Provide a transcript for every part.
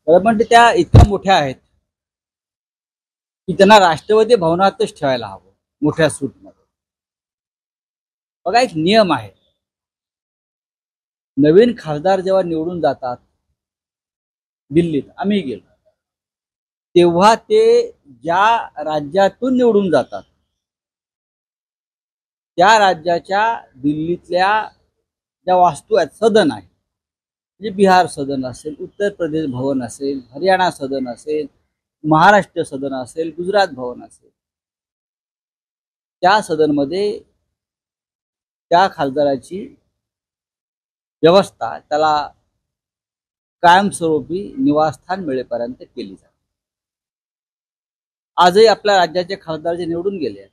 पण त्या इतक्या मोठ्या आहेत की त्यांना राष्ट्रपती भवनातच ठेवायला हवं मोठ्या सूटमध्ये. बघा, एक नियम आहे. नवीन खासदार जेव्हा निवडून जातात, दिल्लीत आम्ही गेलो तेव्हा ते ज्या राज्यातून निवडून जातात त्या राज्याच्या दिल्लीतल्या ज्या वास्तू आहेत, सदन आहे, म्हणजे बिहार सदन असेल, उत्तर प्रदेश भवन असेल, हरियाणा सदन असेल, महाराष्ट्र सदन असेल, गुजरात भवन असेल, त्या सदनमध्ये त्या खासदाराची व्यवस्था त्याला कायमस्वरूपी निवासस्थान मिळेपर्यंत केली जाते. आजही आपल्या राज्याचे खासदार जे निवडून गेले आहेत,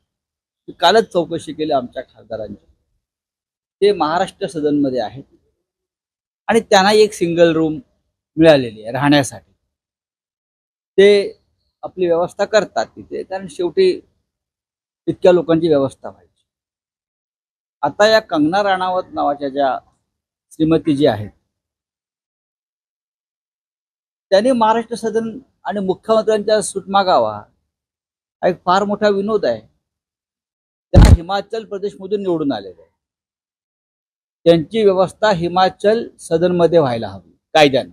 कालच चौकशी केली आमच्या खासदारांची, ते महाराष्ट्र सदनमध्ये आहेत आणि त्यांना एक सिंगल रूम मिळालेली आहे राहण्यासाठी. ते आपली व्यवस्था करतात तिथे, कारण शेवटी इतक्या लोकांची व्यवस्था व्हायची. आता या कंगना राणावत नावाच्या ज्या श्रीमती जी आहेत, त्यांनी महाराष्ट्र सदन आणि मुख्यमंत्र्यांच्या सूट मागावा हा एक फार मोठा विनोद आहे. त्या हिमाचल प्रदेशमधून निवडून आलेले आहे. त्यांची व्यवस्था हिमाचल सदनमध्ये व्हायला हवी कायद्याने.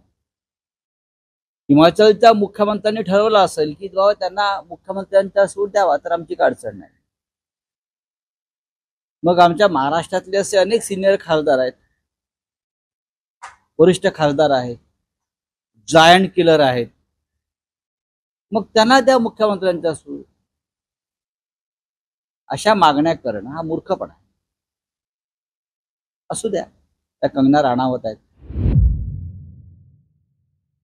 हिमाचलच्या मुख्यमंत्र्यांनी ठरवलं असेल की बाबा त्यांना मुख्यमंत्र्यांचा सूट द्यावा तर आमची अडचण नाही. मग आमच्या महाराष्ट्रातले असे अनेक सिनियर खासदार आहेत, वरिष्ठ खासदार आहेत, जायंट किलर आहेत, मग त्यांना द्या मुख्यमंत्र्यांचा सूट. अशा मागण्या करणं हा मूर्खपणा आहे. असू द्या, त्या कंगना राणावत आहेत,